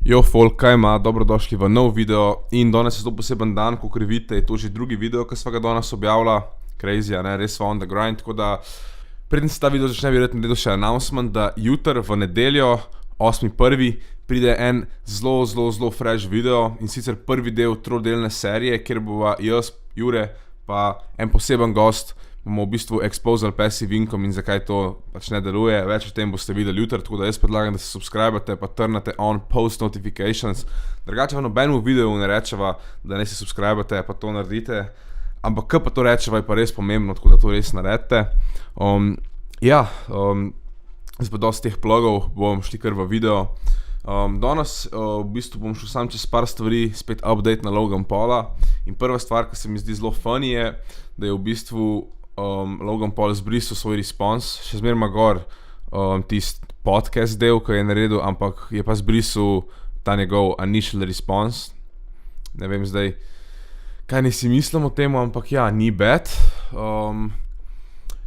Jo, folk, kaj ima, dobrodošli v nov video in danes je zelo poseben dan, kot vidite, je to že drugi video, ki sva ga danes objavila. Crazy, ne, res sva on the grind, tako da preden se ta video začne, bi rad naredil še announcement, da jutri v nedeljo, 8.1. pride en zelo fresh video in sicer prvi del trodelne serije, kjer bova jaz, Jure, pa en poseben gost, bomo v bistvu exposali passive income in zakaj to pač ne deluje. Več o tem boste videli jutri, tako da jaz predlagam, da se subscribate pa trnate on post notifications. Drugače v nobenemu videu ne rečeva, da ne se subscribate pa to naredite, ampak ko pa to rečeva, je pa res pomembno, tako da to res naredite. Zdaj pa dosti teh plugov, bom šli kar v video. Danes v bistvu bom šel sam čez par stvari, spet update na Logan Paula. In prva stvar, ki se mi zdi zelo funny je, da je v bistvu Logan Paul zbrisal svoj response, še zmeraj ima gor tisti podcast del, ki je naredil, ampak je pa zbrisal ta njegov initial response. Ne vem zdaj, kaj ne si mislim o tem, ampak ja, ni bad.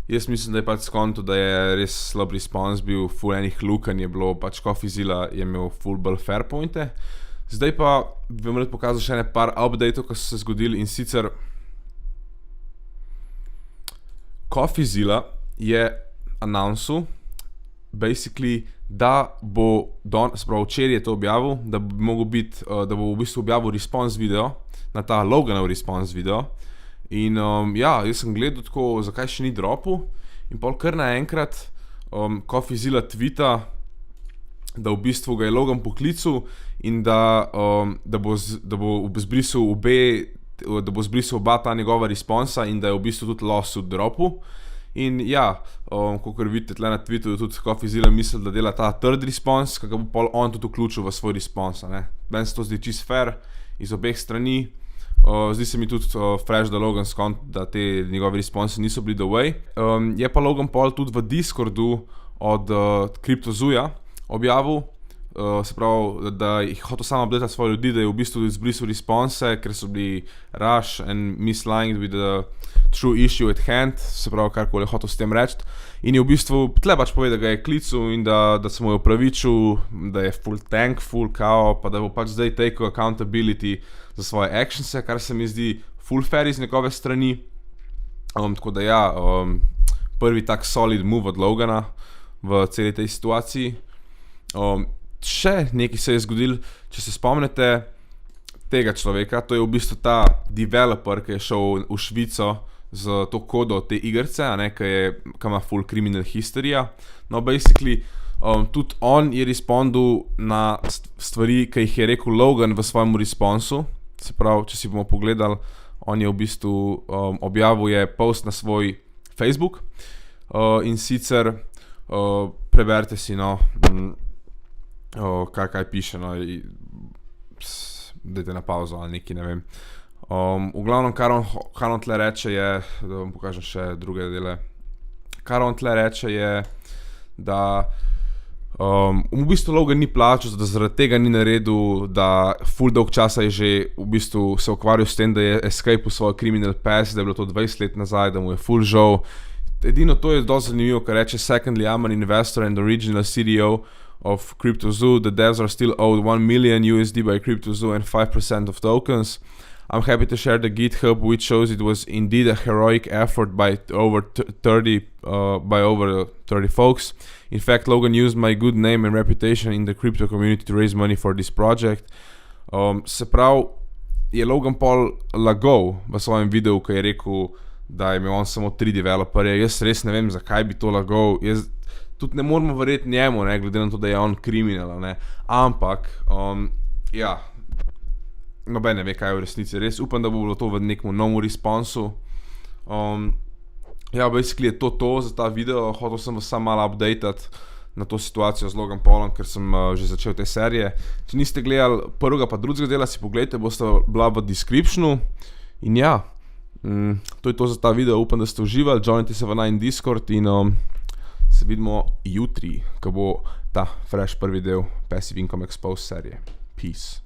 Jaz mislim, da je pač skonto, da je res slab response bil, full enih lukanj je bilo, pač Coffeezilla je imel full bolj fair pointe. Zdaj pa bi vam rad pokazal še ene par updateov, ki so se zgodili, in sicer Coffeezilla je announcel basically, da bo včeraj je to objavil, da bi mogel biti, da bo v bistvu objavil response video na ta Loganov response video. In jaz sem gledal tako, zakaj še ni dropil, in pol kar naenkrat Coffeezilla tvita, da v bistvu ga je Logan poklical in da bo zbrisal oba ta njegova responsa in da je v bistvu tudi lawsuit dropil. In ja, kakor vidite tle na Twitterju, tudi Coffeezilla misli, da dela ta third response, ki ga bo pol on tudi vključil v svoj response, ne. Meni se to zdi čist fair iz obeh strani. Zdi se mi tudi fresh, da Logan skont, da te njegovi responsi niso bili the way. Je pa Logan Paul tudi v Discordu od CryptoZooja objavil, se pravi, da je hotel samo updatati svoje ljudi, da je v bistvu izbrisal response, ker so bili rush and misaligned with the true issue at hand, se pravi, karkoli je hotel s tem reči. In je v bistvu tle pač povedal, da ga je klical in da se mu je opravičil, da je full thankful, pa da bo pač zdaj take accountability za svoje actionse, kar se mi zdi full fair iz njegove strani. Tako da ja, prvi tak solid move od Logana v celi tej situaciji. Še nekaj se je zgodil, če se spomnite tega človeka, to je v bistvu ta developer, ki je šel v Švico z to kodo te igrice, ki ima full criminal history. No, basically, tudi on je respondil na stvari, ki jih je rekel Logan v svojem responsu. Se pravi, če si bomo pogledali, on je v bistvu objavil je post na svoj Facebook in sicer preberite si, no, kaj piše, no, dajte na pauzo ali nekaj, ne vem. V glavnem, kar on tle reče je, da vam pokažem še druge dele, kar on tle reče je, da v bistvu Logan ni plačal, da zaradi tega ni naredil, da full dolg časa je že v bistvu se ukvarjal s tem, da je escapel svoj criminal past, da je bilo to 20 let nazaj, da mu je full žal. Edino to je dosti zanimivo, kar reče, secondly, I'm an investor and original CDO of CryptoZoo. The devs are still owed $1 million by CryptoZoo and 5% of tokens. I'm happy to share the GitHub, which shows it was indeed a heroic effort by over 30 folks. In fact, Logan used my good name and reputation in the crypto community to raise money for this project. Se pravi, je Logan Paul lagal v svojem videu, ko je rekel, da je imel on samo 3 developerje. Jaz res ne vem, zakaj bi to lagal. Jaz tudi ne moramo verjeti njemu, ne, glede na to, da je on kriminal, ne. Ampak, ja, noben ne ve, kaj je v resnici. Res upam, da bo bilo to v nekem novem responsu. Ja, basically je to za ta video. Hotel sem vas samo malo updatati na to situacijo z Logan Paulom, ker sem že začel te serije. Če niste gledali prvega pa drugega dela, si pogledajte, boste bila v descriptionu. In ja, to je to za ta video. Upam, da ste uživali. Joinite se v najin Discord in se vidimo jutri, ko bo ta fresh prvi del Passive Income Expose serije. Peace.